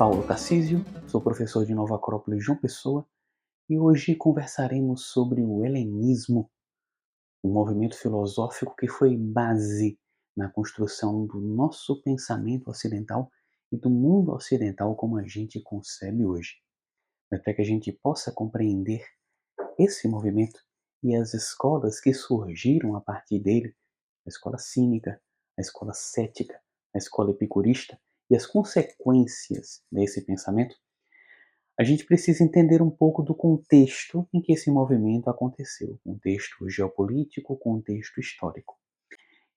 Paulo Tarcísio, sou professor de Nova Acrópole, João Pessoa, e hoje conversaremos sobre o helenismo, um movimento filosófico que foi base na construção do nosso pensamento ocidental e do mundo ocidental como a gente concebe hoje. Mas para que a gente possa compreender esse movimento e as escolas que surgiram a partir dele, a escola cínica, a escola cética, a escola epicurista e as consequências desse pensamento, a gente precisa entender um pouco do contexto em que esse movimento aconteceu, contexto geopolítico, contexto histórico.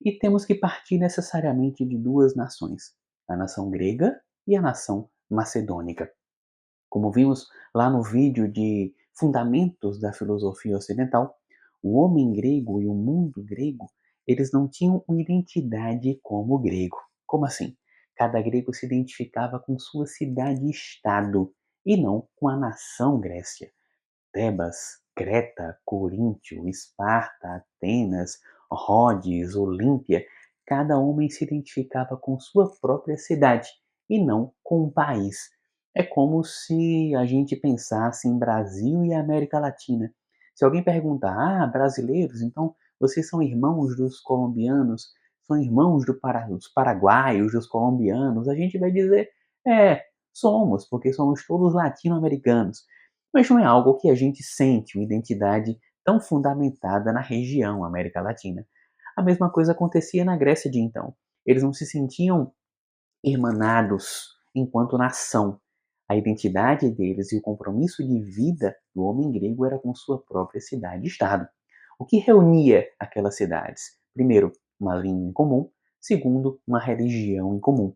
E temos que partir necessariamente de duas nações, a nação grega e a nação macedônica. Como vimos lá no vídeo de Fundamentos da Filosofia Ocidental, o homem grego e o mundo grego, eles não tinham uma identidade como grego. Como assim? Cada grego se identificava com sua cidade-estado e não com a nação Grécia. Tebas, Creta, Coríntio, Esparta, Atenas, Rhodes, Olímpia, cada homem se identificava com sua própria cidade e não com um país. É como se a gente pensasse em Brasil e América Latina. Se alguém perguntar, brasileiros, então vocês são irmãos dos colombianos, são irmãos dos paraguaios, dos colombianos, a gente vai dizer, somos, porque somos todos latino-americanos. Mas não é algo que a gente sente uma identidade tão fundamentada na região América Latina. A mesma coisa acontecia na Grécia de então. Eles não se sentiam irmanados enquanto nação. A identidade deles e o compromisso de vida do homem grego era com sua própria cidade-estado. O que reunia aquelas cidades? Primeiro, uma língua em comum. Segundo, uma religião em comum.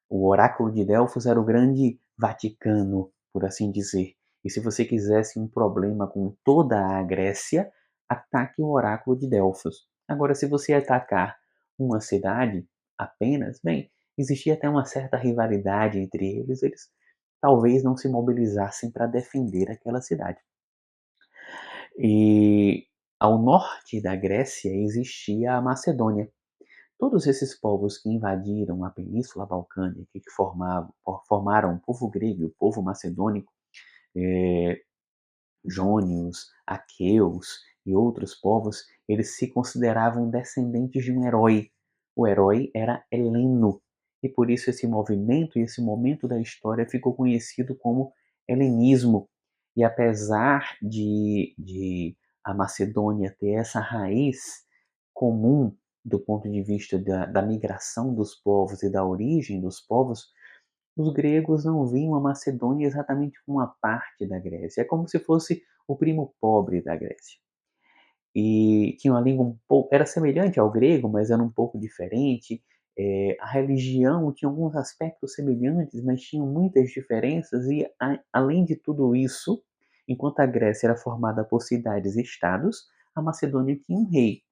O oráculo de Delfos era o grande Vaticano, por assim dizer. E se você quisesse um problema com toda a Grécia, ataque o oráculo de Delfos. Agora, se você atacar uma cidade apenas, bem, existia até uma certa rivalidade entre eles talvez não se mobilizassem para defender aquela cidade. E ao norte da Grécia existia a Macedônia. Todos esses povos que invadiram a Península Balcânica, que formaram o povo grego e o povo macedônico, jônios, aqueus e outros povos, eles se consideravam descendentes de um herói. O herói era Heleno, e por isso esse movimento e esse momento da história ficou conhecido como helenismo. E apesar de a Macedônia ter essa raiz comum do ponto de vista da migração dos povos e da origem dos povos, os gregos não viam a Macedônia exatamente como uma parte da Grécia. É como se fosse o primo pobre da Grécia. E tinha uma língua era semelhante ao grego, mas era um pouco diferente. A religião tinha alguns aspectos semelhantes, mas tinham muitas diferenças. E além de tudo isso, enquanto a Grécia era formada por cidades e estados, a Macedônia tinha um rei.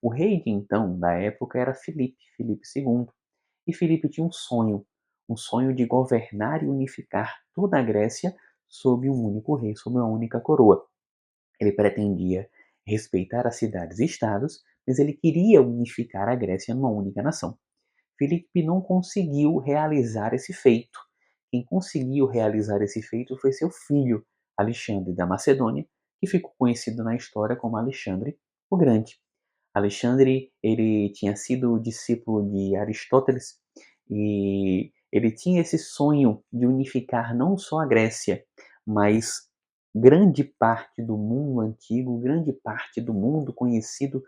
O rei de então, da época, era Filipe II. E Filipe tinha um sonho de governar e unificar toda a Grécia sob um único rei, sob uma única coroa. Ele pretendia respeitar as cidades e estados, mas ele queria unificar a Grécia numa única nação. Filipe não conseguiu realizar esse feito. Quem conseguiu realizar esse feito foi seu filho, Alexandre da Macedônia, que ficou conhecido na história como Alexandre o Grande. Alexandre, ele tinha sido discípulo de Aristóteles e ele tinha esse sonho de unificar não só a Grécia, mas grande parte do mundo antigo, grande parte do mundo conhecido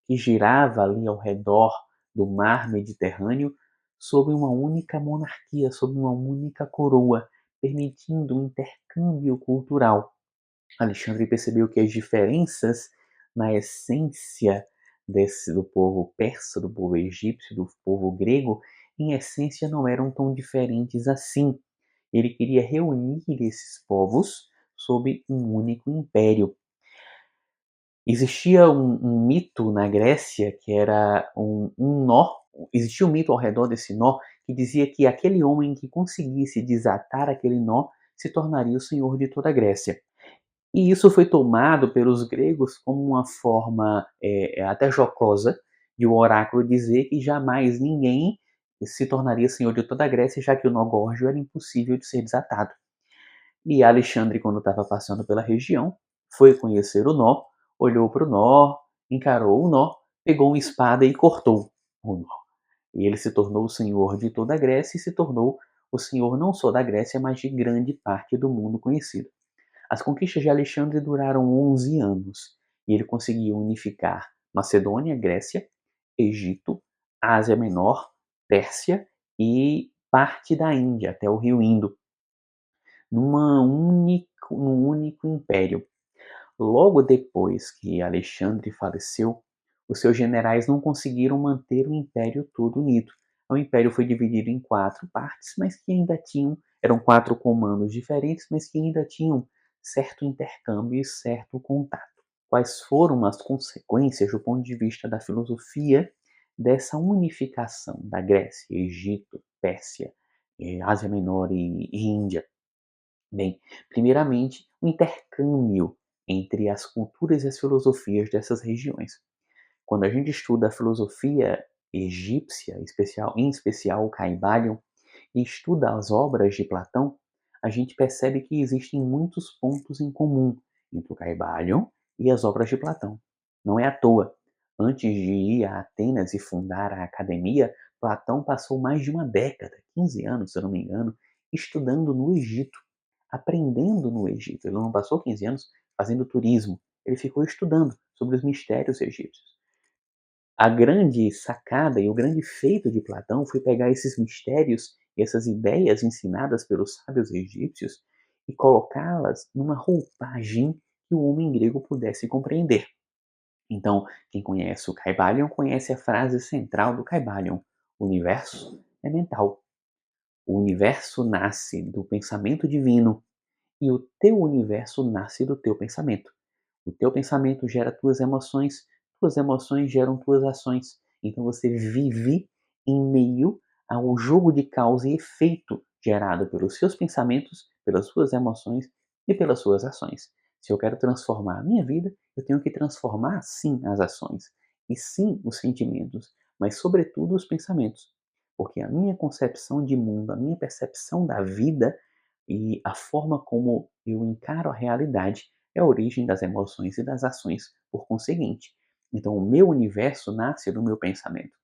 que girava ali ao redor do mar Mediterrâneo sob uma única monarquia, sob uma única coroa, permitindo um intercâmbio cultural. Alexandre percebeu que as diferenças na essência do povo persa, do povo egípcio, do povo grego, em essência não eram tão diferentes assim. Ele queria reunir esses povos sob um único império. Existia um mito na Grécia que era um nó, existia um mito ao redor desse nó que dizia que aquele homem que conseguisse desatar aquele nó se tornaria o senhor de toda a Grécia. E isso foi tomado pelos gregos como uma forma até jocosa de o oráculo dizer que jamais ninguém se tornaria senhor de toda a Grécia, já que o nó górgio era impossível de ser desatado. E Alexandre, quando estava passando pela região, foi conhecer o nó, olhou para o nó, encarou o nó, pegou uma espada e cortou o nó. E ele se tornou o senhor de toda a Grécia e se tornou o senhor não só da Grécia, mas de grande parte do mundo conhecido. As conquistas de Alexandre duraram 11 anos e ele conseguiu unificar Macedônia, Grécia, Egito, Ásia Menor, Pérsia e parte da Índia, até o rio Indo, num único império. Logo depois que Alexandre faleceu, os seus generais não conseguiram manter o império todo unido. O império foi dividido em 4 partes, mas que ainda tinham, eram 4 comandos diferentes, mas que ainda tinham certo intercâmbio e certo contato. Quais foram as consequências do ponto de vista da filosofia dessa unificação da Grécia, Egito, Pérsia, Ásia Menor e Índia? Bem, primeiramente, o intercâmbio entre as culturas e as filosofias dessas regiões. Quando a gente estuda a filosofia egípcia, em especial o Caibalion, e estuda as obras de Platão, a gente percebe que existem muitos pontos em comum entre o Caibalion e as obras de Platão. Não é à toa. Antes de ir a Atenas e fundar a academia, Platão passou mais de uma década, 15 anos, se eu não me engano, estudando no Egito, aprendendo no Egito. Ele não passou 15 anos fazendo turismo, ele ficou estudando sobre os mistérios egípcios. A grande sacada e o grande feito de Platão foi pegar esses mistérios e essas ideias ensinadas pelos sábios egípcios e colocá-las numa roupagem que o homem grego pudesse compreender. Então, quem conhece o Caibalion conhece a frase central do Caibalion: o universo é mental. O universo nasce do pensamento divino e o teu universo nasce do teu pensamento. O teu pensamento gera tuas emoções geram tuas ações. Então você vive em meio ao jogo de causa e efeito gerado pelos seus pensamentos, pelas suas emoções e pelas suas ações. Se eu quero transformar a minha vida, eu tenho que transformar sim as ações e sim os sentimentos, mas sobretudo os pensamentos. Porque a minha concepção de mundo, a minha percepção da vida e a forma como eu encaro a realidade é a origem das emoções e das ações, por conseguinte. Então, o meu universo nasce do meu pensamento.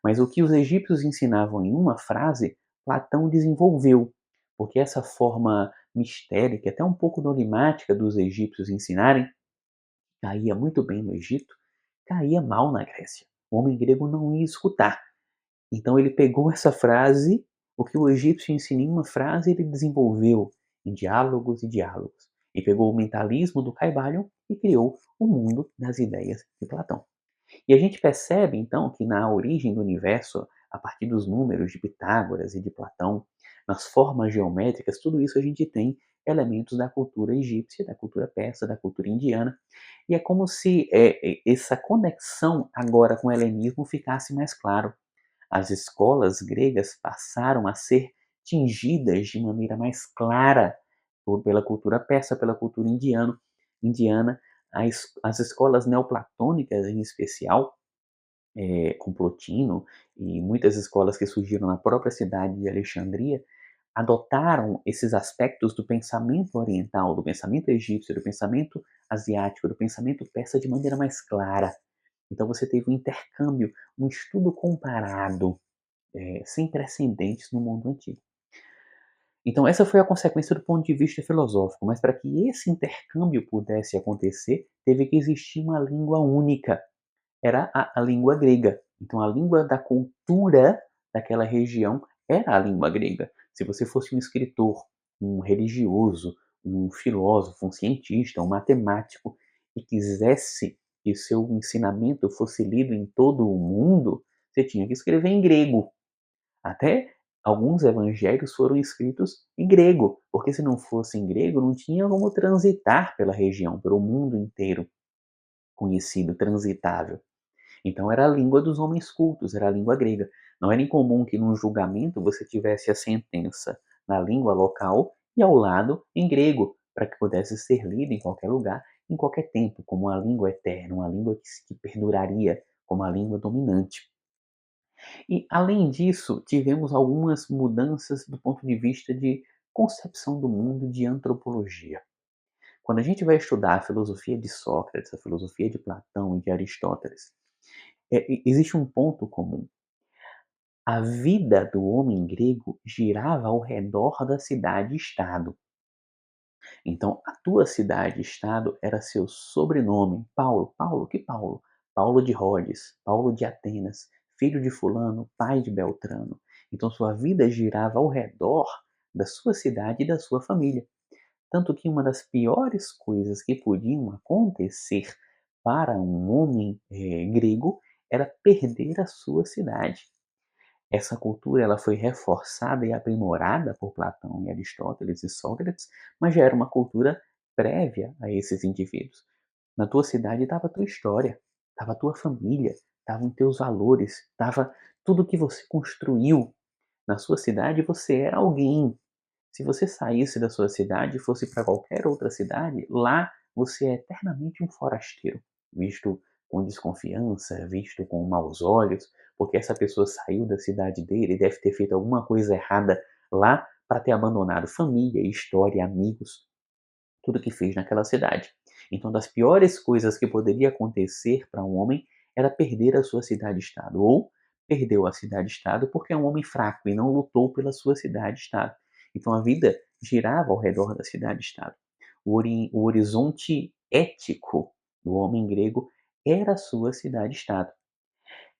Mas o que os egípcios ensinavam em uma frase, Platão desenvolveu, porque essa forma mistérica, até um pouco dogmática dos egípcios ensinarem, caía muito bem no Egito, caía mal na Grécia. O homem grego não ia escutar. Então ele pegou essa frase, o que o egípcio ensina em uma frase, ele desenvolveu em diálogos e diálogos. E pegou o mentalismo do Caibalion e criou o mundo das ideias de Platão. E a gente percebe então que na origem do universo, a partir dos números de Pitágoras e de Platão, nas formas geométricas, tudo isso a gente tem elementos da cultura egípcia, da cultura persa, da cultura indiana, e é como se essa conexão agora com o helenismo ficasse mais claro. As escolas gregas passaram a ser tingidas de maneira mais clara pela cultura persa, pela cultura indiana. As escolas neoplatônicas, em especial, com Plotino, e muitas escolas que surgiram na própria cidade de Alexandria, adotaram esses aspectos do pensamento oriental, do pensamento egípcio, do pensamento asiático, do pensamento persa de maneira mais clara. Então você teve um intercâmbio, um estudo comparado sem precedentes no mundo antigo. Então, essa foi a consequência do ponto de vista filosófico, mas para que esse intercâmbio pudesse acontecer, teve que existir uma língua única. Era a língua grega. Então, a língua da cultura daquela região era a língua grega. Se você fosse um escritor, um religioso, um filósofo, um cientista, um matemático, e quisesse que o seu ensinamento fosse lido em todo o mundo, você tinha que escrever em grego. Até alguns evangelhos foram escritos em grego, porque se não fosse em grego, não tinha como transitar pela região, pelo mundo inteiro conhecido, transitável. Então era a língua dos homens cultos, era a língua grega. Não era incomum que num julgamento você tivesse a sentença na língua local e ao lado em grego, para que pudesse ser lida em qualquer lugar, em qualquer tempo, como uma língua eterna, uma língua que perduraria como a língua dominante. E, além disso, tivemos algumas mudanças do ponto de vista de concepção do mundo de antropologia. Quando a gente vai estudar a filosofia de Sócrates, a filosofia de Platão e de Aristóteles, existe um ponto comum. A vida do homem grego girava ao redor da cidade-estado. Então, a tua cidade-estado era seu sobrenome. Paulo. Paulo, que Paulo? Paulo de Rhodes, Paulo de Atenas, filho de fulano, pai de Beltrano. Então, sua vida girava ao redor da sua cidade e da sua família. Tanto que uma das piores coisas que podiam acontecer para um homem grego era perder a sua cidade. Essa cultura ela foi reforçada e aprimorada por Platão e Aristóteles e Sócrates, mas já era uma cultura prévia a esses indivíduos. Na tua cidade estava a tua história, estava a tua família, estavam teus valores, estava tudo que você construiu. Na sua cidade você era alguém. Se você saísse da sua cidade e fosse para qualquer outra cidade, lá você é eternamente um forasteiro, visto com desconfiança, visto com maus olhos, porque essa pessoa saiu da cidade dele e deve ter feito alguma coisa errada lá para ter abandonado família, história, amigos, tudo que fez naquela cidade. Então, das piores coisas que poderia acontecer para um homem era perder a sua cidade-estado, ou perdeu a cidade-estado porque é um homem fraco e não lutou pela sua cidade-estado. Então, a vida girava ao redor da cidade-estado. O horizonte ético do homem grego era a sua cidade-estado.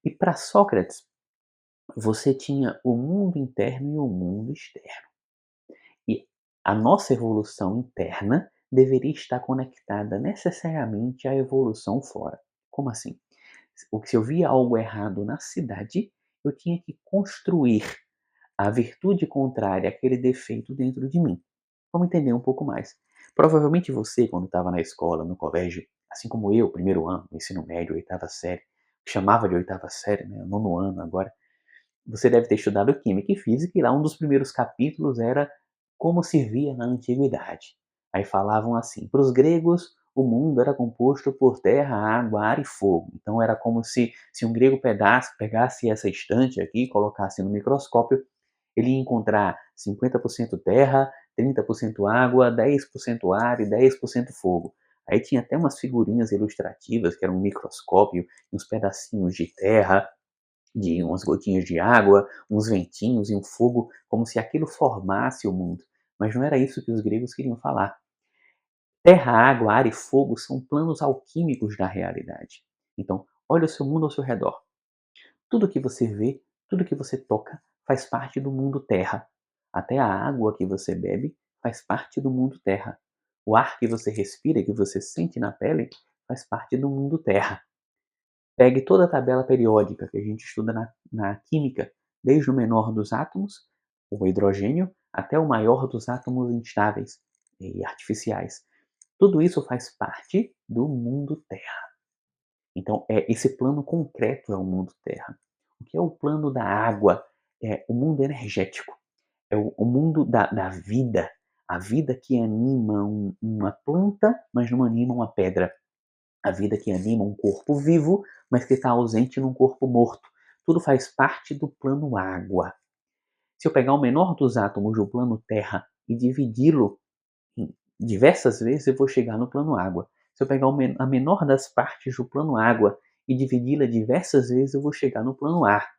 E para Sócrates, você tinha o mundo interno e o mundo externo. E a nossa evolução interna deveria estar conectada necessariamente à evolução fora. Como assim? Se eu via algo errado na cidade, eu tinha que construir a virtude contrária àquele defeito dentro de mim. Vamos entender um pouco mais. Provavelmente você, quando estava na escola, no colégio, assim como eu, primeiro ano, ensino médio, oitava série, chamava de oitava série, né, nono ano agora, você deve ter estudado Química e Física, e lá um dos primeiros capítulos era como se via na antiguidade. Aí falavam assim: para os gregos, o mundo era composto por terra, água, ar e fogo. Então era como se um grego pegasse essa estante aqui e colocasse no microscópio, ele ia encontrar 50% terra, 30% água, 10% ar e 10% fogo. Aí tinha até umas figurinhas ilustrativas, que era um microscópio, uns pedacinhos de terra, de umas gotinhas de água, uns ventinhos e um fogo, como se aquilo formasse o mundo. Mas não era isso que os gregos queriam falar. Terra, água, ar e fogo são planos alquímicos da realidade. Então, olha o seu mundo ao seu redor. Tudo que você vê, tudo que você toca, faz parte do mundo terra. Até a água que você bebe faz parte do mundo terra. O ar que você respira, que você sente na pele, faz parte do mundo terra. Pegue toda a tabela periódica que a gente estuda na química, desde o menor dos átomos, o hidrogênio, até o maior dos átomos instáveis e artificiais. Tudo isso faz parte do mundo Terra. Então, esse plano concreto é o mundo Terra. O que é o plano da água? É o mundo energético. É o mundo da vida. A vida que anima uma planta, mas não anima uma pedra. A vida que anima um corpo vivo, mas que está ausente num corpo morto. Tudo faz parte do plano água. Se eu pegar o menor dos átomos do plano terra e dividi-lo em diversas vezes, eu vou chegar no plano água. Se eu pegar a menor das partes do plano água e dividi-la diversas vezes, eu vou chegar no plano ar,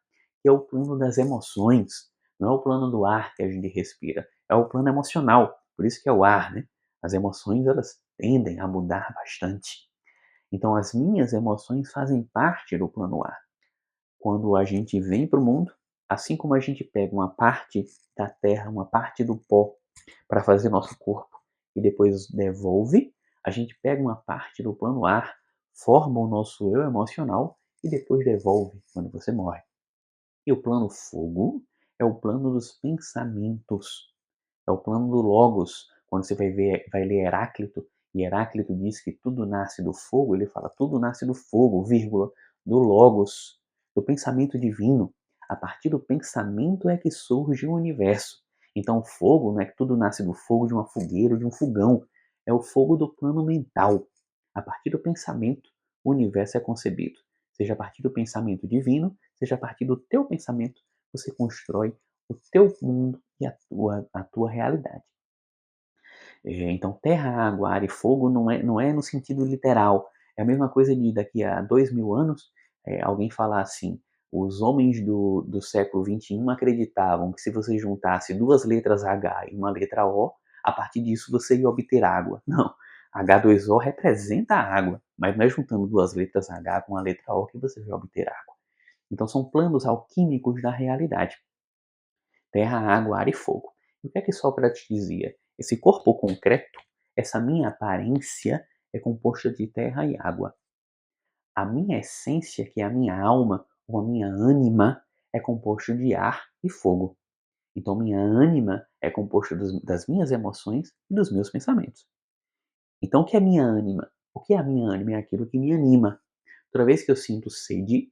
que é o plano das emoções. Não é o plano do ar que a gente respira, é o plano emocional. Por isso que é o ar, né? As emoções, elas tendem a mudar bastante. Então, as minhas emoções fazem parte do plano A. Quando a gente vem para o mundo, assim como a gente pega uma parte da terra, uma parte do pó, para fazer nosso corpo e depois devolve, a gente pega uma parte do plano ar, forma o nosso eu emocional e depois devolve quando você morre. E o plano fogo é o plano dos pensamentos. É o plano do Logos. Quando você vai ler Heráclito, e Heráclito diz que tudo nasce do fogo, ele fala tudo nasce do fogo, vírgula, do Logos, do pensamento divino. A partir do pensamento é que surge o universo. Então o fogo não é que tudo nasce do fogo de uma fogueira ou de um fogão. É o fogo do plano mental. A partir do pensamento, o universo é concebido. Seja a partir do pensamento divino, seja a partir do teu pensamento, você constrói o teu mundo e a tua realidade. Então, terra, água, ar e fogo não é no sentido literal. É a mesma coisa de daqui a 2000 anos, alguém falar assim, os homens do século XXI acreditavam que se você juntasse duas letras H e uma letra O, a partir disso você ia obter água. Não, H2O representa a água, mas não é juntando duas letras H com a letra O que você vai obter água. Então são planos alquímicos da realidade. Terra, água, ar e fogo. E o que é que Sócrates dizia? Esse corpo concreto, essa minha aparência, é composta de terra e água. A minha essência, que é a minha alma, ou a minha ânima, é composta de ar e fogo. Então, minha ânima é composta das minhas emoções e dos meus pensamentos. Então, o que é minha ânima? O que é a minha ânima? É aquilo que me anima. Toda vez que eu sinto sede,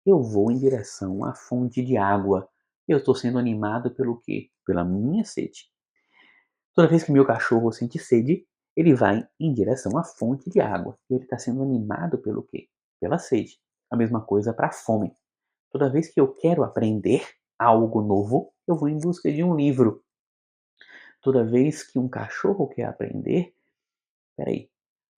eu vou em direção à fonte de água. Eu estou sendo animado pelo quê? Pela minha sede. Toda vez que meu cachorro sente sede, ele vai em direção à fonte de água. Ele está sendo animado pelo quê? Pela sede. A mesma coisa para a fome. Toda vez que eu quero aprender algo novo, eu vou em busca de um livro. Toda vez que um cachorro quer aprender, peraí,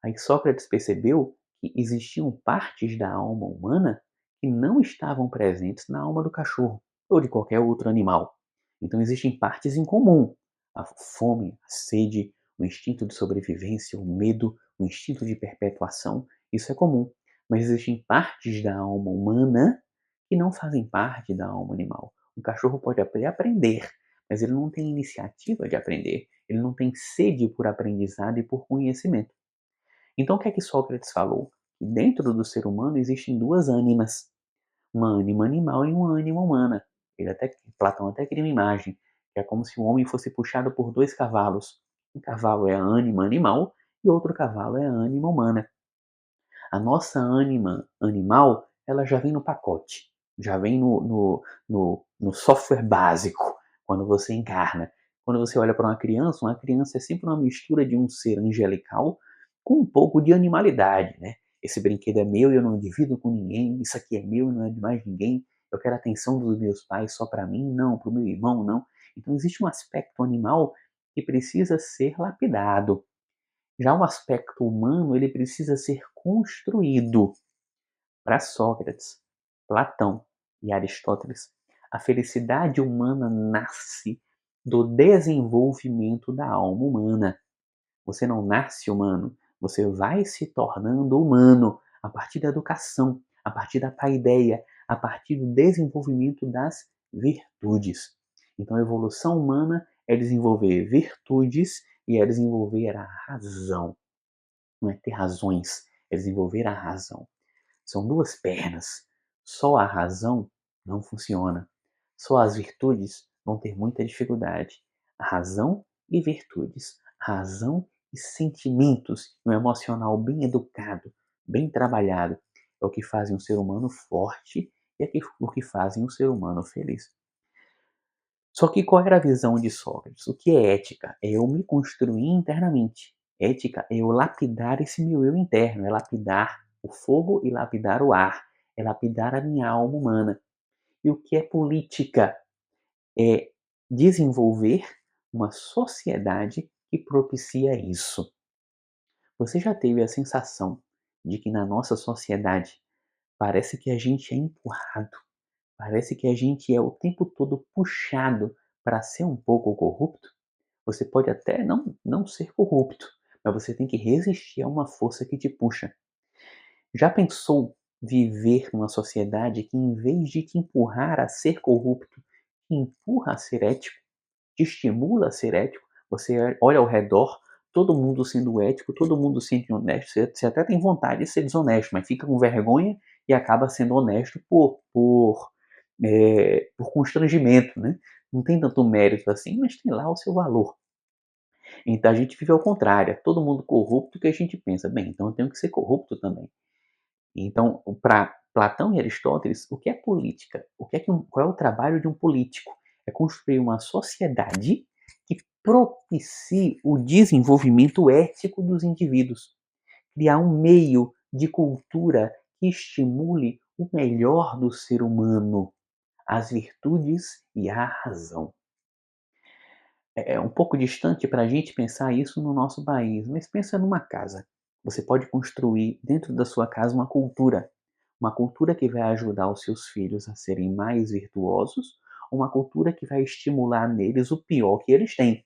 aí Sócrates percebeu que existiam partes da alma humana que não estavam presentes na alma do cachorro ou de qualquer outro animal. Então existem partes em comum: a fome, a sede, o instinto de sobrevivência, o medo, o instinto de perpetuação. Isso é comum. Mas existem partes da alma humana que não fazem parte da alma animal. O cachorro pode aprender, mas ele não tem iniciativa de aprender. Ele não tem sede por aprendizado e por conhecimento. Então o que é que Sócrates falou? Que dentro do ser humano existem duas ânimas, uma ânima animal e uma ânima humana. Platão até cria uma imagem, que é como se o homem fosse puxado por dois cavalos. Um cavalo é a ânima animal e outro cavalo é a ânima humana. A nossa ânima animal, ela já vem no pacote, já vem no software básico, quando você encarna. Quando você olha para uma criança é sempre uma mistura de um ser angelical com um pouco de animalidade, né? Esse brinquedo é meu e eu não divido com ninguém, isso aqui é meu e não é de mais ninguém, eu quero a atenção dos meus pais só para mim, não, para o meu irmão, não. Então existe um aspecto animal que precisa ser lapidado. Já o aspecto humano, ele precisa ser construído. Para Sócrates, Platão e Aristóteles, a felicidade humana nasce do desenvolvimento da alma humana. Você não nasce humano, você vai se tornando humano a partir da educação, a partir da paideia, a partir do desenvolvimento das virtudes. Então a evolução humana é desenvolver virtudes e é desenvolver a razão. Não é ter razões, é desenvolver a razão. São duas pernas. Só a razão não funciona. Só as virtudes vão ter muita dificuldade. A razão e virtudes. Razão e sentimentos. Um emocional bem educado, bem trabalhado. É o que fazem um ser humano forte e é o que fazem um ser humano feliz. Só que qual era a visão de Sócrates? O que é ética? É eu me construir internamente. Ética é eu lapidar esse meu eu interno, é lapidar o fogo e lapidar o ar, é lapidar a minha alma humana. E o que é política? É desenvolver uma sociedade que propicia isso. Você já teve a sensação de que na nossa sociedade parece que a gente é empurrado, parece que a gente é o tempo todo puxado para ser um pouco corrupto? Você pode até não ser corrupto, mas você tem que resistir a uma força que te puxa. Já pensou viver numa sociedade que, em vez de te empurrar a ser corrupto, te empurra a ser ético, te estimula a ser ético? Você olha ao redor, todo mundo sendo ético, todo mundo sendo honesto. Você até tem vontade de ser desonesto, mas fica com vergonha e acaba sendo honesto por constrangimento, né? Não tem tanto mérito assim, mas tem lá o seu valor. Então a gente vive ao contrário, é todo mundo corrupto que a gente pensa, bem, então eu tenho que ser corrupto também. Então, para Platão e Aristóteles, o que é política? Qual é o trabalho de um político? É construir uma sociedade que propicie o desenvolvimento ético dos indivíduos. Criar um meio de cultura que estimule o melhor do ser humano, as virtudes e a razão. É um pouco distante para a gente pensar isso no nosso país, mas pensa numa casa. Você pode construir dentro da sua casa uma cultura que vai ajudar os seus filhos a serem mais virtuosos, uma cultura que vai estimular neles o pior que eles têm.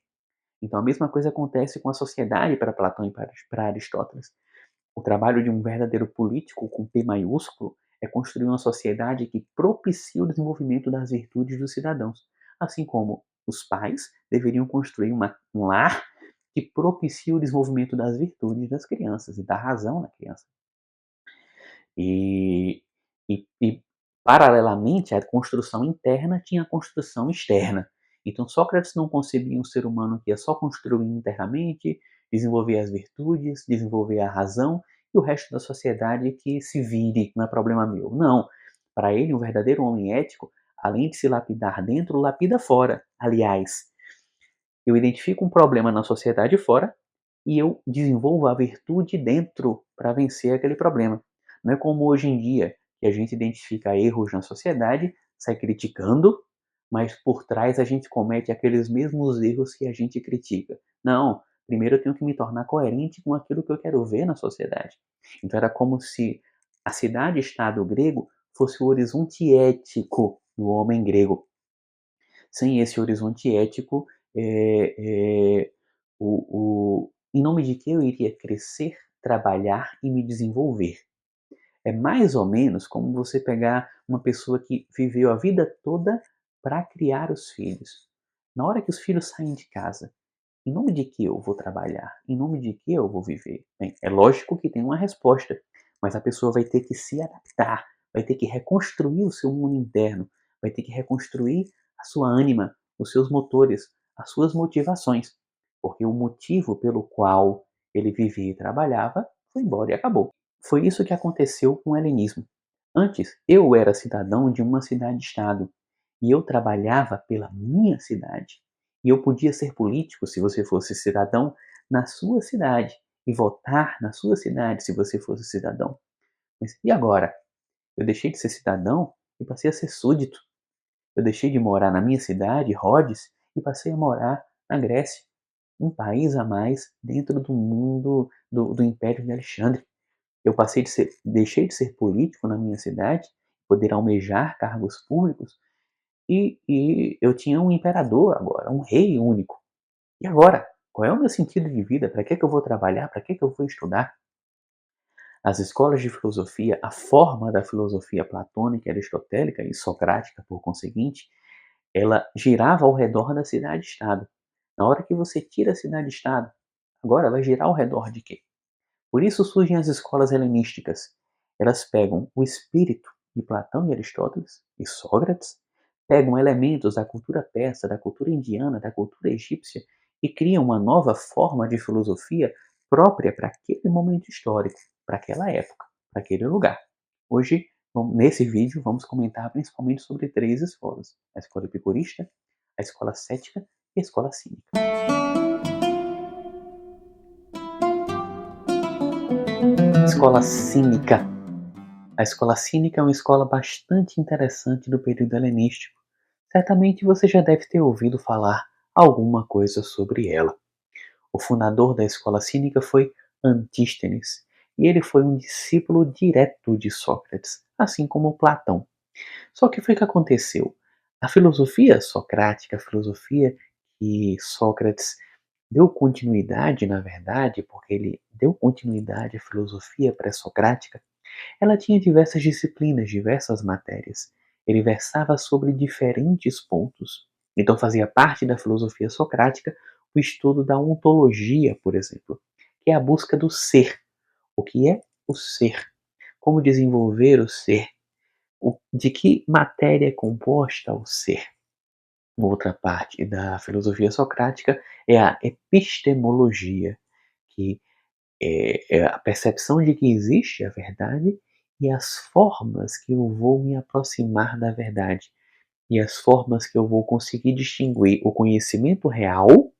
Então a mesma coisa acontece com a sociedade para Platão e para Aristóteles. O trabalho de um verdadeiro político com P maiúsculo é construir uma sociedade que propicie o desenvolvimento das virtudes dos cidadãos, assim como os pais deveriam construir um lar que propicie o desenvolvimento das virtudes das crianças e da razão da criança. E, e paralelamente à construção interna, tinha a construção externa. Então, Sócrates não concebia um ser humano que ia só construir internamente, desenvolver as virtudes, desenvolver a razão, e o resto da sociedade que se vire, não é problema meu. Não. Para ele, um verdadeiro homem ético, além de se lapidar dentro, lapida fora. Aliás, eu identifico um problema na sociedade fora e eu desenvolvo a virtude dentro para vencer aquele problema. Não é como hoje em dia, que a gente identifica erros na sociedade, sai criticando, mas por trás a gente comete aqueles mesmos erros que a gente critica. Não, primeiro eu tenho que me tornar coerente com aquilo que eu quero ver na sociedade. Então era como se a cidade-estado grego fosse o horizonte ético do homem grego. Sem esse horizonte ético, é, é, em nome de que eu iria crescer, trabalhar e me desenvolver. É mais ou menos como você pegar uma pessoa que viveu a vida toda para criar os filhos. Na hora que os filhos saem de casa, em nome de que eu vou trabalhar? Em nome de que eu vou viver? Bem, é lógico que tem uma resposta, mas a pessoa vai ter que se adaptar, vai ter que reconstruir o seu mundo interno, vai ter que reconstruir a sua ânima, os seus motores, as suas motivações, porque o motivo pelo qual ele vivia e trabalhava foi embora e acabou. Foi isso que aconteceu com o helenismo. Antes, eu era cidadão de uma cidade-estado e eu trabalhava pela minha cidade. E eu podia ser político se você fosse cidadão na sua cidade e votar na sua cidade se você fosse cidadão. Mas e agora? Eu deixei de ser cidadão e passei a ser súdito. Eu deixei de morar na minha cidade, Rhodes, e passei a morar na Grécia, um país a mais dentro do mundo do Império de Alexandre. Deixei de ser político na minha cidade, poder almejar cargos públicos, e eu tinha um imperador agora, um rei único. E agora? Qual é o meu sentido de vida? Para que eu vou trabalhar? Para que eu vou estudar? As escolas de filosofia, a forma da filosofia platônica, aristotélica e socrática, por conseguinte, ela girava ao redor da cidade-estado. Na hora que você tira a cidade-estado, agora vai girar ao redor de quê? Por isso surgem as escolas helenísticas. Elas pegam o espírito de Platão e Aristóteles e Sócrates, pegam elementos da cultura persa, da cultura indiana, da cultura egípcia e criam uma nova forma de filosofia própria para aquele momento histórico, para aquela época, para aquele lugar. Hoje, nesse vídeo, vamos comentar principalmente sobre três escolas: a escola epicurista, a escola cética e a escola cínica. Escola cínica. A escola cínica é uma escola bastante interessante do período helenístico. Certamente você já deve ter ouvido falar alguma coisa sobre ela. O fundador da escola cínica foi Antístenes, e ele foi um discípulo direto de Sócrates, assim como Platão. Só que foi o que aconteceu? A filosofia socrática, a filosofia que Sócrates deu continuidade, na verdade, porque ele deu continuidade à filosofia pré-socrática, ela tinha diversas disciplinas, diversas matérias. Ele versava sobre diferentes pontos. Então fazia parte da filosofia socrática o estudo da ontologia, por exemplo, que é a busca do ser. O que é o ser? Como desenvolver o ser? De que matéria é composta o ser? Outra parte da filosofia socrática é a epistemologia, que é a percepção de que existe a verdade e as formas que eu vou me aproximar da verdade, e as formas que eu vou conseguir distinguir o conhecimento real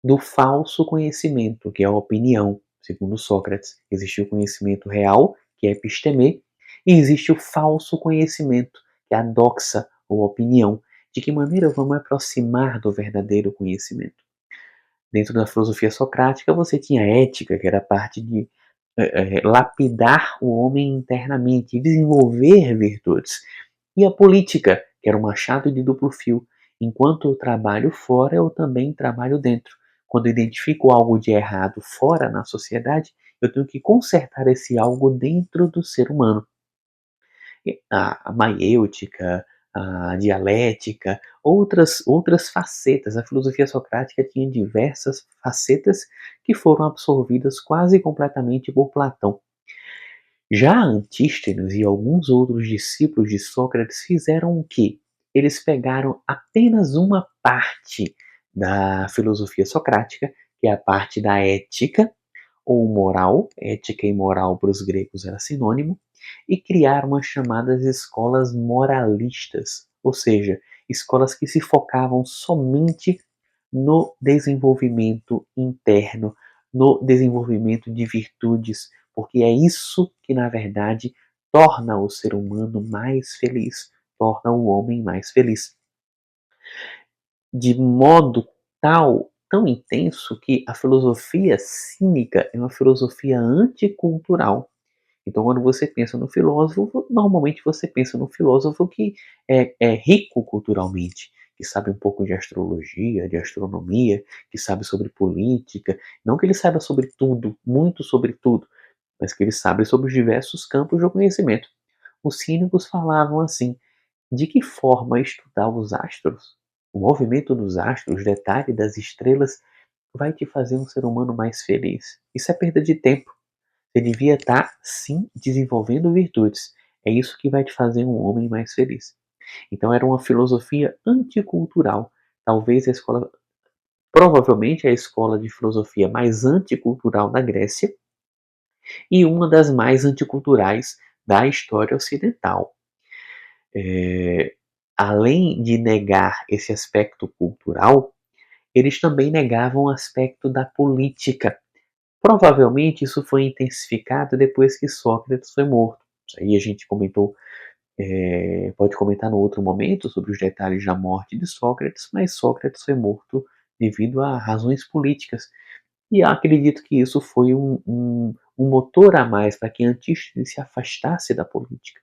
do falso conhecimento, que é a opinião. Segundo Sócrates, existe o conhecimento real, que é episteme, E existe o falso conhecimento, que é a doxa ou opinião. De que maneira eu vou me aproximar do verdadeiro conhecimento? Dentro da filosofia socrática, você tinha a ética, que era a parte de lapidar o homem internamente e desenvolver virtudes. E a política, que era um machado de duplo fio. Enquanto eu trabalho fora, eu também trabalho dentro. Quando eu identifico algo de errado fora na sociedade, eu tenho que consertar esse algo dentro do ser humano. A maiêutica, a dialética, outras facetas. A filosofia socrática tinha diversas facetas que foram absorvidas quase completamente por Platão. Já Antístenes e alguns outros discípulos de Sócrates fizeram o quê? Eles pegaram apenas uma parte da filosofia socrática, que é a parte da ética ou moral, ética e moral para os gregos era sinônimo, e criaram as chamadas escolas moralistas, ou seja, escolas que se focavam somente no desenvolvimento interno, no desenvolvimento de virtudes, porque é isso que, na verdade, torna o ser humano mais feliz, torna o homem mais feliz. De modo tão intenso, que a filosofia cínica é uma filosofia anticultural. Então, quando você pensa no filósofo, normalmente você pensa no filósofo que é rico culturalmente, que sabe um pouco de astrologia, de astronomia, que sabe sobre política. Não que ele saiba sobre tudo, muito sobre tudo, mas que ele sabe sobre os diversos campos do conhecimento. Os cínicos falavam assim: de que forma estudar os astros, o movimento dos astros, o detalhe das estrelas, vai te fazer um ser humano mais feliz? Isso é perda de tempo. Você devia estar, sim, desenvolvendo virtudes. É isso que vai te fazer um homem mais feliz. Então era uma filosofia anticultural. Talvez a escola, provavelmente a escola de filosofia mais anticultural da Grécia e uma das mais anticulturais da história ocidental. É, além de negar esse aspecto cultural, eles também negavam o aspecto da política. Provavelmente isso foi intensificado depois que Sócrates foi morto. Isso aí a gente comentou, pode comentar no outro momento sobre os detalhes da morte de Sócrates, mas Sócrates foi morto devido a razões políticas. E acredito que isso foi um motor a mais para que Antístenes se afastasse da política.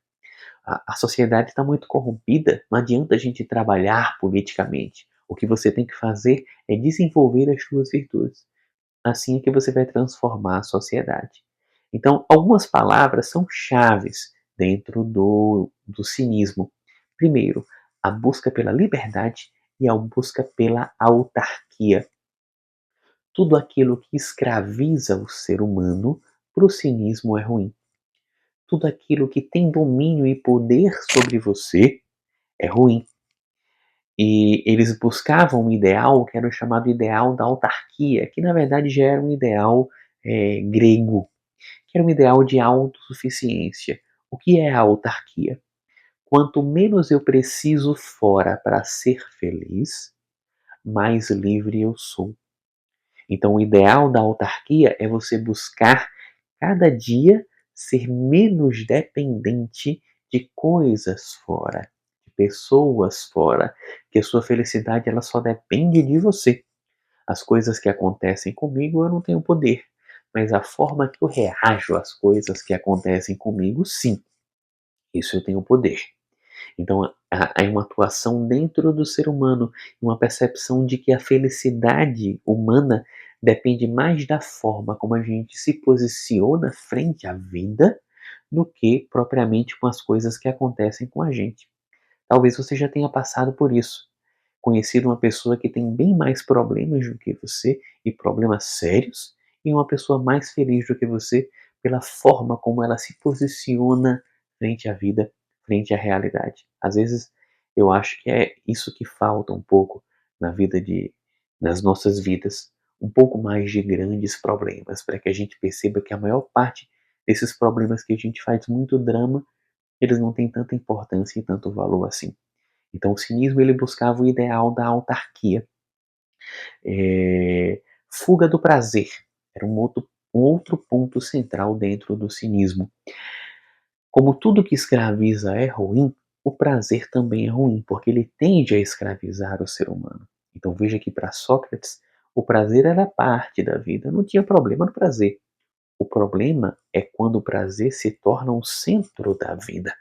A sociedade está muito corrompida, não adianta a gente trabalhar politicamente. O que você tem que fazer é desenvolver as suas virtudes. Assim é que você vai transformar a sociedade. Então, algumas palavras são chaves dentro do cinismo. Primeiro, a busca pela liberdade e a busca pela autarquia. Tudo aquilo que escraviza o ser humano, para o cinismo é ruim. Tudo aquilo que tem domínio e poder sobre você é ruim. E eles buscavam um ideal que era o chamado ideal da autarquia, que na verdade já era um ideal grego, que era um ideal de autossuficiência. O que é a autarquia? Quanto menos eu preciso fora para ser feliz, mais livre eu sou. Então, o ideal da autarquia é você buscar cada dia ser menos dependente de coisas fora, de pessoas fora, que a sua felicidade ela só depende de você. As coisas que acontecem comigo eu não tenho poder, mas a forma que eu reajo às coisas que acontecem comigo, sim, isso eu tenho poder. Então, há uma atuação dentro do ser humano, uma percepção de que a felicidade humana depende mais da forma como a gente se posiciona frente à vida do que propriamente com as coisas que acontecem com a gente. Talvez você já tenha passado por isso. Conhecido uma pessoa que tem bem mais problemas do que você, e problemas sérios, e uma pessoa mais feliz do que você pela forma como ela se posiciona frente à vida, frente à realidade. Às vezes eu acho que é isso que falta um pouco na vida nas nossas vidas, um pouco mais de grandes problemas, para que a gente perceba que a maior parte desses problemas que a gente faz muito drama, eles não têm tanta importância e tanto valor assim. Então o cinismo ele buscava o ideal da autarquia. Fuga do prazer era um outro ponto central dentro do cinismo. Como tudo que escraviza é ruim, o prazer também é ruim, porque ele tende a escravizar o ser humano. Então veja que para Sócrates, o prazer era parte da vida, não tinha problema no prazer. O problema é quando o prazer se torna o centro da vida.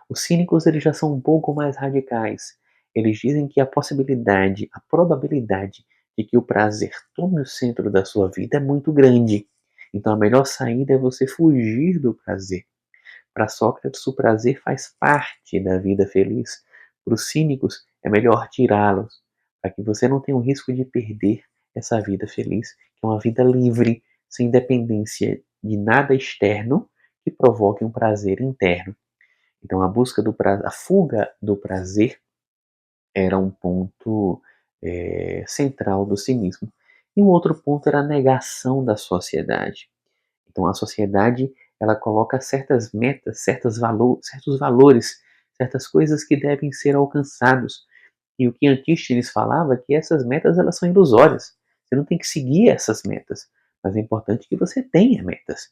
Os cínicos eles já são um pouco mais radicais. Eles dizem que a possibilidade, a probabilidade de que o prazer tome o centro da sua vida é muito grande. Então a melhor saída é você fugir do prazer. Para Sócrates, o prazer faz parte da vida feliz. Para os cínicos, é melhor tirá-los, para que você não tenha o risco de perder essa vida feliz, que é uma vida livre, sem dependência de nada externo que provoque um prazer interno. Então, a busca do prazer, a fuga do prazer era um ponto central do cinismo. E um outro ponto era a negação da sociedade. Então a sociedade ela coloca certas metas, certos valores, certas coisas que devem ser alcançados. E o que Antístenes falava é que essas metas elas são ilusórias. Você não tem que seguir essas metas, mas é importante que você tenha metas.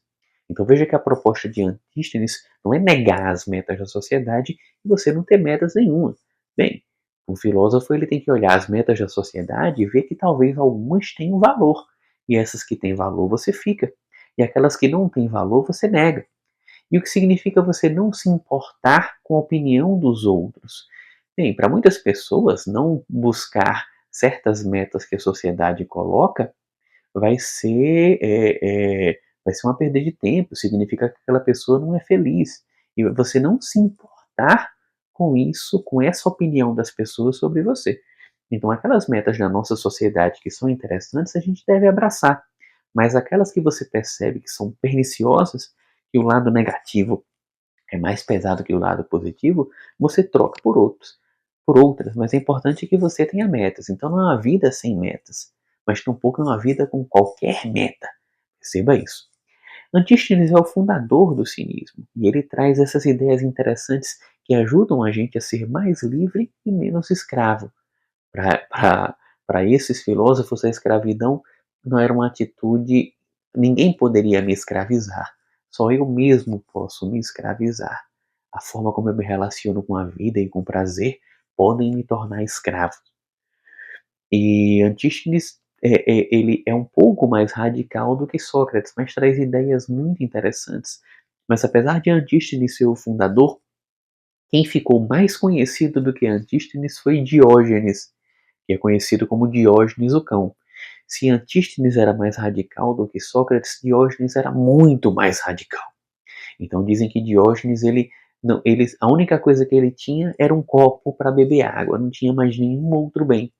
Então veja que a proposta de Antístenes não é negar as metas da sociedade e você não ter metas nenhuma. Bem, um filósofo ele tem que olhar as metas da sociedade e ver que talvez algumas tenham valor. E essas que têm valor você fica. E aquelas que não têm valor você nega. E o que significa você não se importar com a opinião dos outros? Bem, para muitas pessoas, não buscar certas metas que a sociedade coloca vai ser, vai ser uma perda de tempo, significa que aquela pessoa não é feliz. E você não se importar com isso, com essa opinião das pessoas sobre você. Então, aquelas metas da nossa sociedade que são interessantes, a gente deve abraçar. Mas aquelas que você percebe que são perniciosas, que o lado negativo é mais pesado que o lado positivo, você troca por outras. Mas é importante que você tenha metas. Então não é uma vida sem metas, mas tampouco é uma vida com qualquer meta. Perceba isso. Antístenes é o fundador do cinismo e ele traz essas ideias interessantes que ajudam a gente a ser mais livre e menos escravo. Para esses filósofos, a escravidão não era uma atitude, ninguém poderia me escravizar, só eu mesmo posso me escravizar. A forma como eu me relaciono com a vida e com o prazer podem me tornar escravo. E Antístenes ele é um pouco mais radical do que Sócrates, mas traz ideias muito interessantes. Mas apesar de Antístenes ser o fundador, quem ficou mais conhecido do que Antístenes foi Diógenes, que é conhecido como Diógenes o Cão. Se Antístenes era mais radical do que Sócrates, Diógenes era muito mais radical. Então dizem que Diógenes não, a única coisa que ele tinha era um copo para beber água, não tinha mais nenhum outro bem.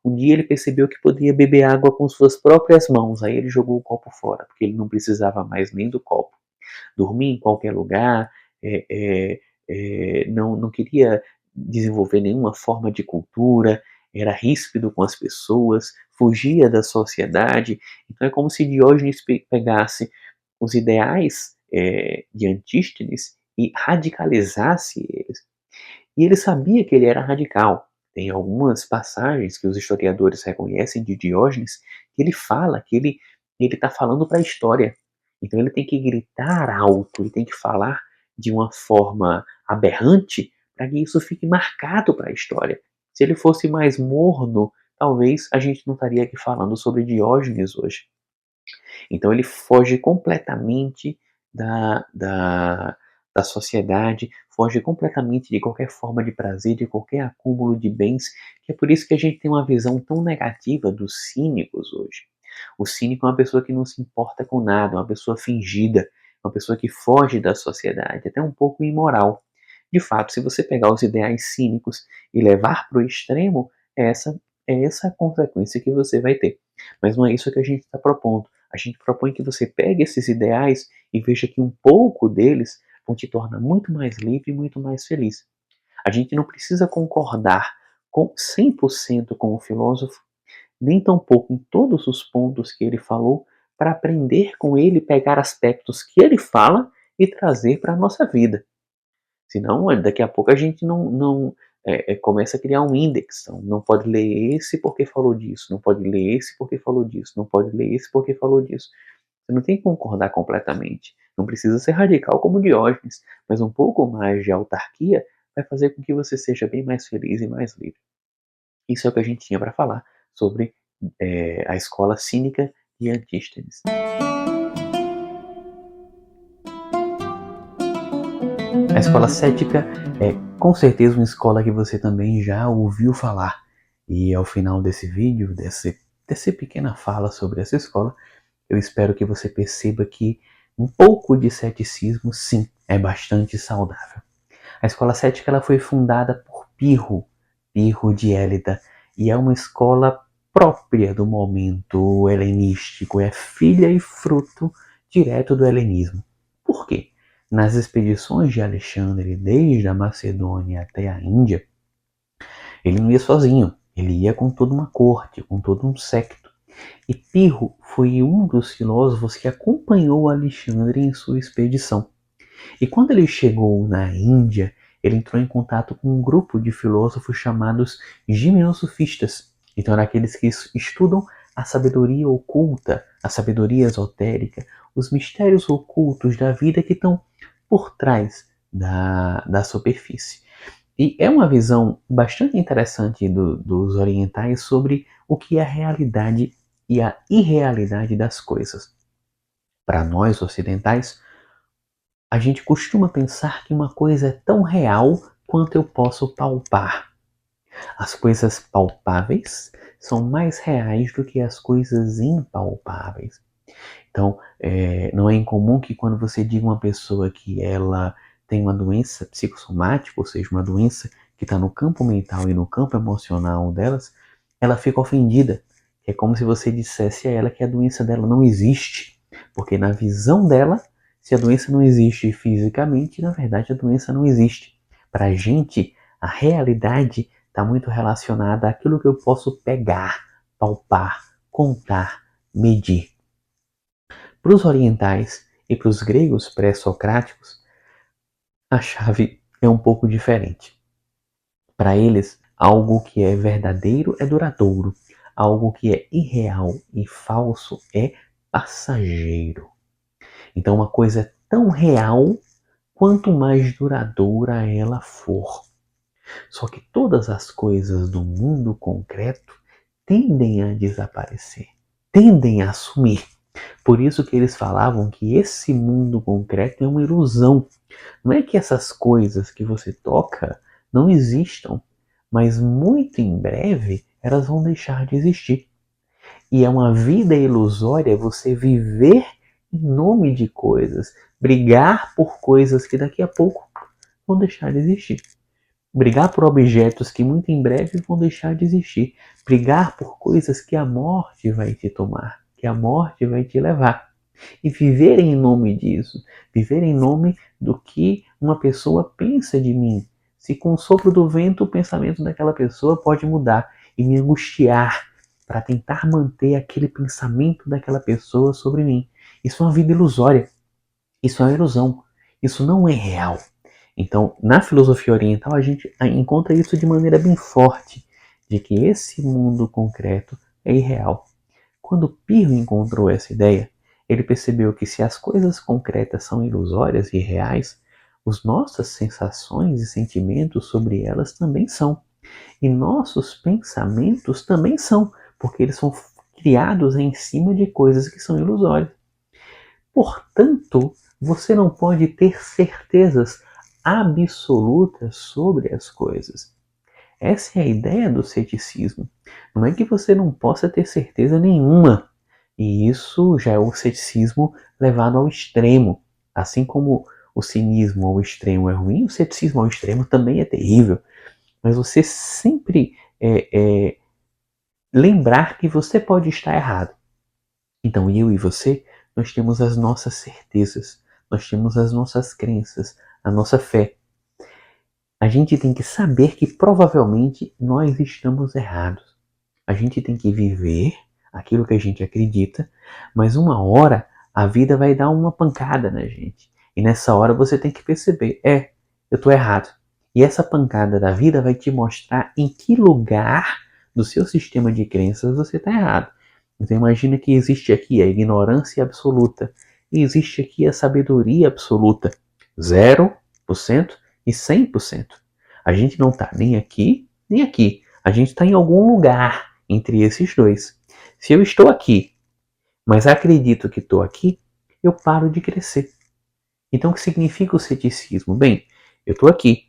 Um dia ele percebeu que podia beber água com suas próprias mãos, aí ele jogou o copo fora, porque ele não precisava mais nem do copo. Dormia em qualquer lugar, é, é, não queria desenvolver nenhuma forma de cultura, era ríspido com as pessoas, fugia da sociedade. Então é como se Diógenes pegasse os ideais de Antístenes e radicalizasse eles. E ele sabia que ele era radical. Tem algumas passagens que os historiadores reconhecem de Diógenes que ele fala que ele está falando para a história. Então ele tem que gritar alto, ele tem que falar de uma forma aberrante para que isso fique marcado para a história. Se ele fosse mais morno, talvez a gente não estaria aqui falando sobre Diógenes hoje. Então ele foge completamente da sociedade, foge completamente de qualquer forma de prazer, de qualquer acúmulo de bens, que é por isso que a gente tem uma visão tão negativa dos cínicos hoje. O cínico é uma pessoa que não se importa com nada, uma pessoa fingida, uma pessoa que foge da sociedade, até um pouco imoral. De fato, se você pegar os ideais cínicos e levar para o extremo, é essa a consequência que você vai ter. Mas não é isso que a gente está propondo. A gente propõe que você pegue esses ideais e veja que um pouco deles vão te tornar muito mais livre e muito mais feliz. A gente não precisa concordar com 100% com o filósofo, nem tampouco em todos os pontos que ele falou, para aprender com ele, pegar aspectos que ele fala e trazer para a nossa vida. Senão, daqui a pouco a gente não começa a criar um índex. Então, não pode ler esse porque falou disso, não pode ler esse porque falou disso, não pode ler esse porque falou disso. Você não tem que concordar completamente. Não precisa ser radical como Diógenes, mas um pouco mais de autarquia vai fazer com que você seja bem mais feliz e mais livre. Isso é o que a gente tinha para falar sobre a escola cínica de Antístenes. A escola cética é com certeza uma escola que você também já ouviu falar. E ao final desse vídeo, dessa pequena fala sobre essa escola, eu espero que você perceba que um pouco de ceticismo, sim, é bastante saudável. A escola cética ela foi fundada por Pirro de Élida, e é uma escola própria do momento helenístico, é filha e fruto direto do helenismo. Por quê? Nas expedições de Alexandre, desde a Macedônia até a Índia, ele não ia sozinho, ele ia com toda uma corte, com todo um séquito. E Pirro foi um dos filósofos que acompanhou Alexandre em sua expedição. E quando ele chegou na Índia, ele entrou em contato com um grupo de filósofos chamados giminosofistas. Então, eram aqueles que estudam a sabedoria oculta, a sabedoria esotérica, os mistérios ocultos da vida que estão por trás da superfície. E é uma visão bastante interessante dos orientais sobre o que é a realidade e a irrealidade das coisas. Para nós ocidentais, a gente costuma pensar que uma coisa é tão real quanto eu posso palpar. As coisas palpáveis são mais reais do que as coisas impalpáveis. Então, não é incomum que quando você diga uma pessoa que ela tem uma doença psicossomática, ou seja, uma doença que está no campo mental e no campo emocional delas, ela fica ofendida. É como se você dissesse a ela que a doença dela não existe, porque na visão dela, se a doença não existe fisicamente, na verdade a doença não existe. Para a gente, a realidade está muito relacionada àquilo que eu posso pegar, palpar, contar, medir. Para os orientais e para os gregos pré-socráticos, a chave é um pouco diferente. Para eles, algo que é verdadeiro é duradouro, algo que é irreal e falso é passageiro. Então, uma coisa é tão real quanto mais duradoura ela for. Só que todas as coisas do mundo concreto tendem a desaparecer, tendem a sumir. Por isso que eles falavam que esse mundo concreto é uma ilusão. Não é que essas coisas que você toca não existam, mas muito em breve elas vão deixar de existir. E é uma vida ilusória você viver em nome de coisas, brigar por coisas que daqui a pouco vão deixar de existir. Brigar por objetos que muito em breve vão deixar de existir. Brigar por coisas que a morte vai te tomar, que a morte vai te levar. E viver em nome disso, viver em nome do que uma pessoa pensa de mim. Se com o sopro do vento o pensamento daquela pessoa pode mudar e me angustiar para tentar manter aquele pensamento daquela pessoa sobre mim. Isso é uma vida ilusória. Isso é uma ilusão. Isso não é real. Então, na filosofia oriental, a gente encontra isso de maneira bem forte, de que esse mundo concreto é irreal. Quando Pirro encontrou essa ideia, ele percebeu que se as coisas concretas são ilusórias e irreais, as nossas sensações e sentimentos sobre elas também são. E nossos pensamentos também são, porque eles são criados em cima de coisas que são ilusórias. Portanto, você não pode ter certezas absolutas sobre as coisas. Essa é a ideia do ceticismo. Não é que você não possa ter certeza nenhuma. E isso já é o ceticismo levado ao extremo. Assim como o cinismo ao extremo é ruim, o ceticismo ao extremo também é terrível. Mas você sempre lembrar que você pode estar errado. Então eu e você, nós temos as nossas certezas, nós temos as nossas crenças, a nossa fé. A gente tem que saber que provavelmente nós estamos errados. A gente tem que viver aquilo que a gente acredita, mas uma hora a vida vai dar uma pancada na gente. E nessa hora você tem que perceber, eu estou errado. E essa pancada da vida vai te mostrar em que lugar do seu sistema de crenças você está errado. Então imagina que existe aqui a ignorância absoluta E existe aqui a sabedoria absoluta, 0% e 100%. A gente não está nem aqui, nem aqui. A gente está em algum lugar entre esses dois. Se eu estou aqui, mas acredito que estou aqui, eu paro de crescer. Então, o que significa o ceticismo? Bem, eu estou aqui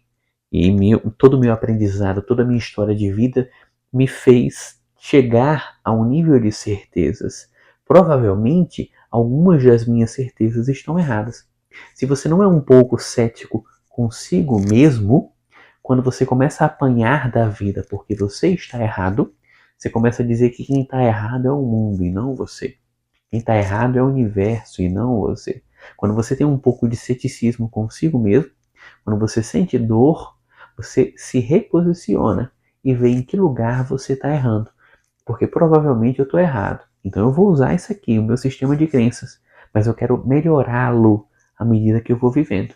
e todo o meu aprendizado, toda a minha história de vida me fez chegar a um nível de certezas. Provavelmente, algumas das minhas certezas estão erradas. Se você não é um pouco cético consigo mesmo, quando você começa a apanhar da vida porque você está errado, você começa a dizer que quem está errado é o mundo e não você. Quem está errado é o universo e não você. Quando você tem um pouco de ceticismo consigo mesmo, quando você sente dor, você se reposiciona e vê em que lugar você está errando. Porque provavelmente eu estou errado. Então eu vou usar isso aqui, o meu sistema de crenças. Mas eu quero melhorá-lo à medida que eu vou vivendo.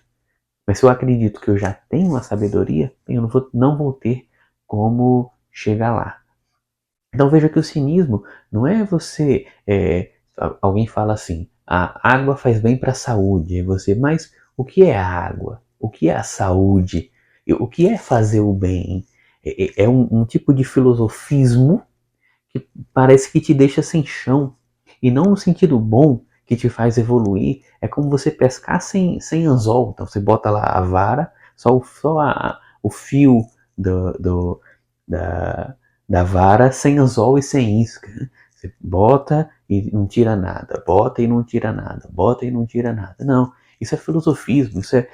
Mas se eu acredito que eu já tenho uma sabedoria, eu não vou ter como chegar lá. Então veja que o cinismo não é você. Alguém fala assim: a água faz bem para a saúde. Mas o que é a água? O que é a saúde? O que é fazer o bem? É um tipo de filosofismo que parece que te deixa sem chão. E não no sentido bom que te faz evoluir. É como você pescar sem anzol. Então você bota lá a vara, o fio do, da, da vara sem anzol e sem isca. Você bota e não tira nada, bota e não tira nada, bota e não tira nada. Não, isso é filosofismo, isso é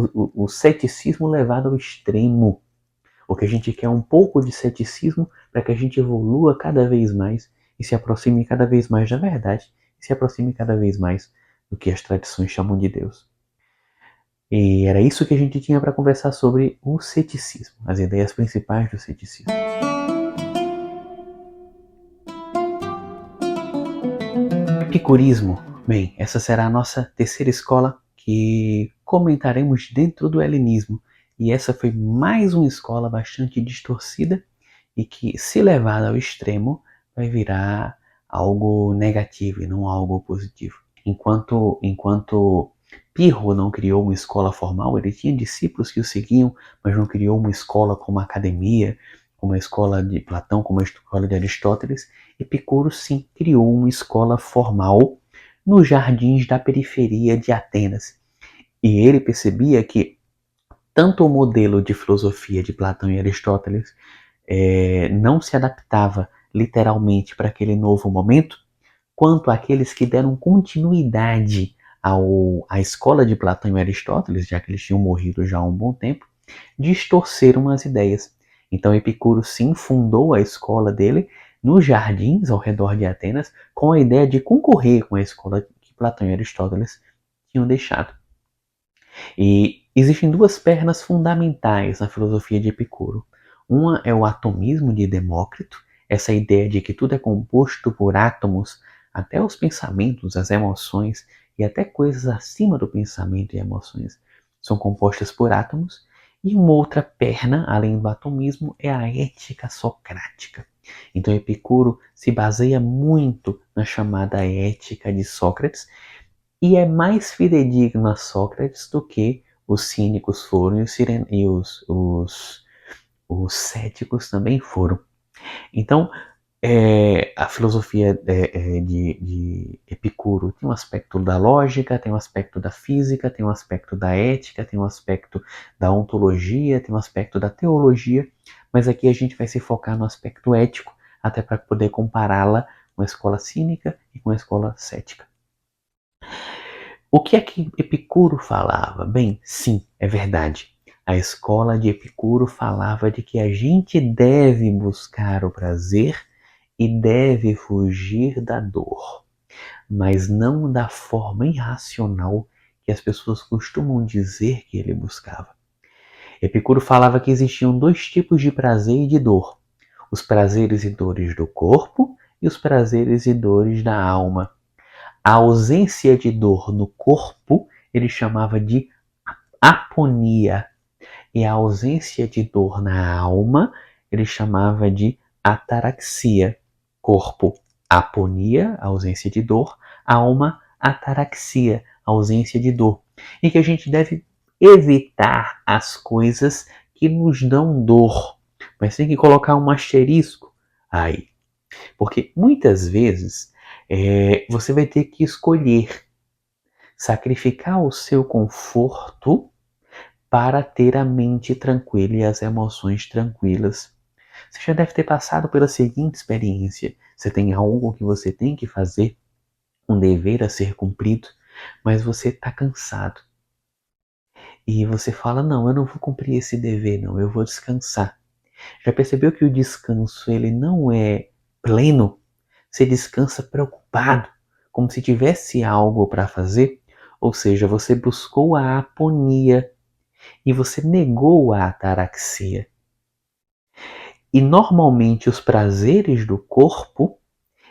o ceticismo levado ao extremo. O que a gente quer é um pouco de ceticismo para que a gente evolua cada vez mais e se aproxime cada vez mais da verdade e se aproxime cada vez mais do que as tradições chamam de Deus. E era isso que a gente tinha para conversar sobre o ceticismo, as ideias principais do ceticismo. Epicurismo. Bem, essa será a nossa terceira escola que comentaremos dentro do helenismo. E essa foi mais uma escola bastante distorcida e que, se levada ao extremo, vai virar algo negativo e não algo positivo. Enquanto Pirro não criou uma escola formal, ele tinha discípulos que o seguiam, mas não criou uma escola como a academia, como a escola de Platão, como a escola de Aristóteles. Epicuro sim criou uma escola formal nos jardins da periferia de Atenas. E ele percebia que tanto o modelo de filosofia de Platão e Aristóteles não se adaptava literalmente para aquele novo momento, quanto aqueles que deram continuidade à escola de Platão e Aristóteles, já que eles tinham morrido já há um bom tempo, distorceram as ideias. Então Epicuro sim fundou a escola dele nos jardins ao redor de Atenas com a ideia de concorrer com a escola que Platão e Aristóteles tinham deixado. E existem duas pernas fundamentais na filosofia de Epicuro. Uma é o atomismo de Demócrito, essa ideia de que tudo é composto por átomos, até os pensamentos, as emoções e até coisas acima do pensamento e emoções são compostas por átomos. E uma outra perna, além do atomismo, é a ética socrática. Então Epicuro se baseia muito na chamada ética de Sócrates, e é mais fidedigno a Sócrates do que os cínicos foram e os céticos também foram. Então, a filosofia de Epicuro tem um aspecto da lógica, tem um aspecto da física, tem um aspecto da ética, tem um aspecto da ontologia, tem um aspecto da teologia, mas aqui a gente vai se focar no aspecto ético, até para poder compará-la com a escola cínica e com a escola cética. O que é que Epicuro falava? Bem, sim, é verdade. A escola de Epicuro falava de que a gente deve buscar o prazer e deve fugir da dor, mas não da forma irracional que as pessoas costumam dizer que ele buscava. Epicuro falava que existiam dois tipos de prazer e de dor: os prazeres e dores do corpo e os prazeres e dores da alma. A ausência de dor no corpo ele chamava de aponia, e a ausência de dor na alma ele chamava de ataraxia. Corpo, aponia, ausência de dor; alma, ataraxia, ausência de dor. E que a gente deve evitar as coisas que nos dão dor. Mas tem que colocar um asterisco aí. Porque muitas vezes você vai ter que escolher sacrificar o seu conforto para ter a mente tranquila e as emoções tranquilas. Você já deve ter passado pela seguinte experiência: você tem algo que você tem que fazer, um dever a ser cumprido, mas você está cansado. E você fala: não, eu não vou cumprir esse dever, não, eu vou descansar. Já percebeu que o descanso ele não é pleno? Você descansa preocupado, como se tivesse algo para fazer? Ou seja, você buscou a aponia e você negou a ataraxia. E normalmente os prazeres do corpo,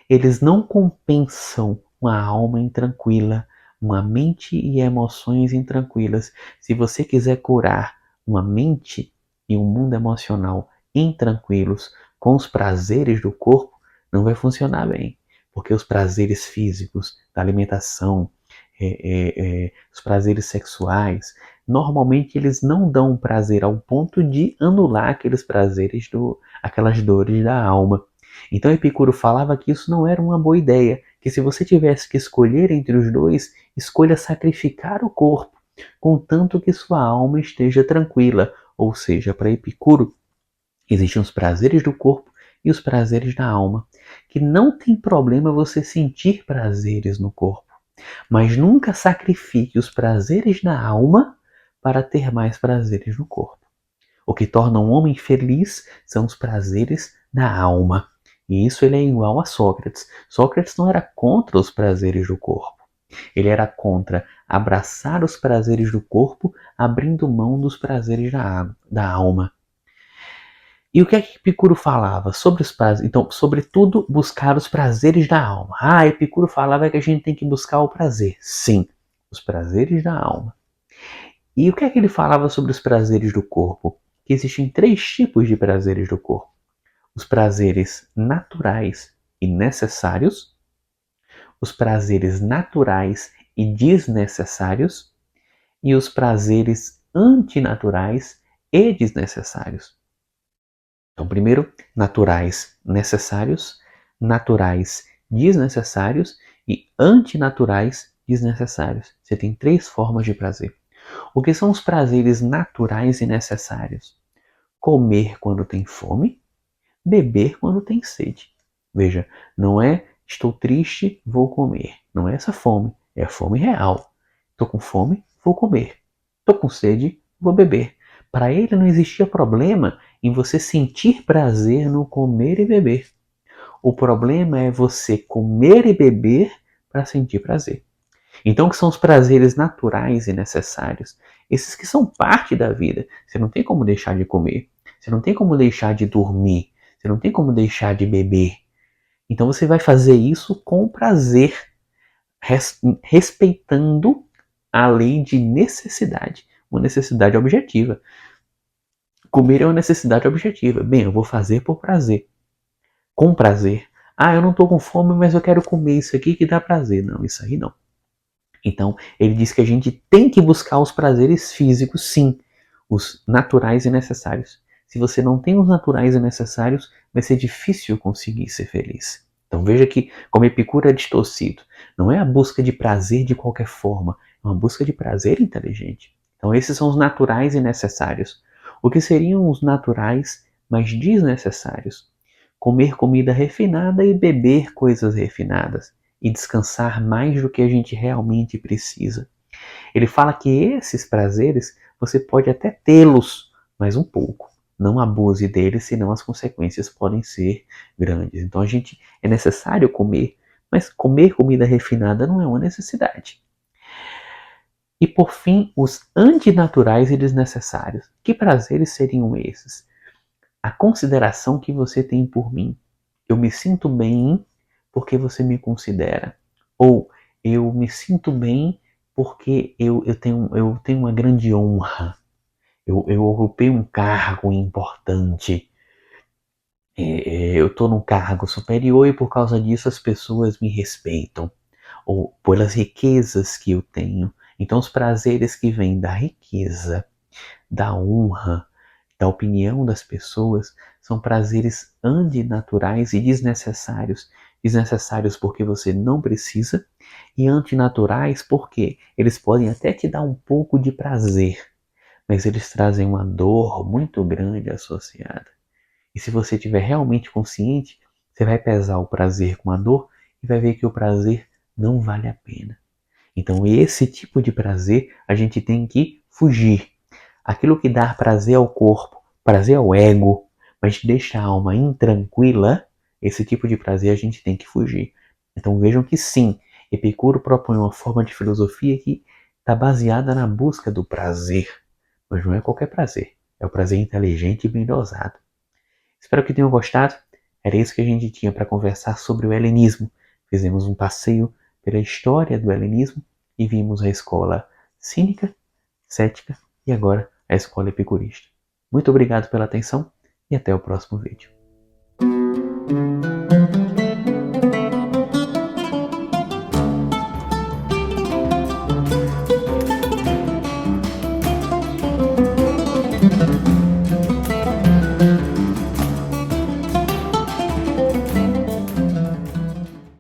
eles não compensam uma alma intranquila, uma mente e emoções intranquilas. Se você quiser curar uma mente e um mundo emocional intranquilos com os prazeres do corpo, não vai funcionar bem. Porque os prazeres físicos, da alimentação, os prazeres sexuais, normalmente eles não dão prazer ao ponto de anular aqueles prazeres, aquelas dores da alma. Então Epicuro falava que isso não era uma boa ideia, que se você tivesse que escolher entre os dois, escolha sacrificar o corpo, contanto que sua alma esteja tranquila. Ou seja, para Epicuro, existem os prazeres do corpo e os prazeres da alma, que não tem problema você sentir prazeres no corpo, mas nunca sacrifique os prazeres da alma para ter mais prazeres no corpo. O que torna um homem feliz são os prazeres da alma. E isso ele é igual a Sócrates. Sócrates não era contra os prazeres do corpo. Ele era contra abraçar os prazeres do corpo, abrindo mão dos prazeres da alma. E o que é que Epicuro falava sobre os prazeres? Então, sobretudo, buscar os prazeres da alma. Epicuro falava que a gente tem que buscar o prazer. Sim, os prazeres da alma. E o que é que ele falava sobre os prazeres do corpo? Que existem 3 tipos de prazeres do corpo: os prazeres naturais e necessários, os prazeres naturais e desnecessários, e os prazeres antinaturais e desnecessários. Então, primeiro, naturais necessários, naturais desnecessários e antinaturais desnecessários. Você tem 3 formas de prazer. O que são os prazeres naturais e necessários? Comer quando tem fome, beber quando tem sede. Veja, não é estou triste, vou comer. Não é essa fome, é a fome real. Estou com fome, vou comer. Estou com sede, vou beber. Para ele não existia problema em você sentir prazer no comer e beber. O problema é você comer e beber para sentir prazer. Então, que são os prazeres naturais e necessários? Esses que são parte da vida. Você não tem como deixar de comer. Você não tem como deixar de dormir. Você não tem como deixar de beber. Então, você vai fazer isso com prazer, respeitando a lei de necessidade. Uma necessidade objetiva. Comer é uma necessidade objetiva. Bem, eu vou fazer por prazer. Com prazer. Eu não estou com fome, mas eu quero comer isso aqui que dá prazer. Não, isso aí não. Então, ele diz que a gente tem que buscar os prazeres físicos, sim, os naturais e necessários. Se você não tem os naturais e necessários, vai ser difícil conseguir ser feliz. Então veja que como Epicuro é distorcido. Não é a busca de prazer de qualquer forma, é uma busca de prazer inteligente. Então esses são os naturais e necessários. O que seriam os naturais, mas desnecessários? Comer comida refinada e beber coisas refinadas e descansar mais do que a gente realmente precisa. Ele fala que esses prazeres você pode até tê-los, mas um pouco. Não abuse deles, senão as consequências podem ser grandes. Então a gente é necessário comer, mas comer comida refinada não é uma necessidade. E por fim, os antinaturais e desnecessários. Que prazeres seriam esses? A consideração que você tem por mim. Eu me sinto bem porque você me considera. Ou eu me sinto bem porque eu tenho uma grande honra. Eu ocupei um cargo importante. Eu estou num cargo superior e por causa disso as pessoas me respeitam. ou pelas riquezas que eu tenho. Então, os prazeres que vêm da riqueza, da honra, da opinião das pessoas, são prazeres antinaturais e desnecessários. Desnecessários porque você não precisa, e antinaturais porque eles podem até te dar um pouco de prazer, mas eles trazem uma dor muito grande associada. E se você estiver realmente consciente, você vai pesar o prazer com a dor e vai ver que o prazer não vale a pena. Então, esse tipo de prazer a gente tem que fugir. Aquilo que dá prazer ao corpo, prazer ao ego, mas deixa a alma intranquila, esse tipo de prazer a gente tem que fugir. Então vejam que sim, Epicuro propõe uma forma de filosofia que está baseada na busca do prazer, mas não é qualquer prazer, é o prazer inteligente e bem dosado. Espero que tenham gostado. Era isso que a gente tinha para conversar sobre o helenismo. Fizemos um passeio pela história do helenismo e vimos a escola cínica, cética e agora a escola epicurista. Muito obrigado pela atenção e até o próximo vídeo.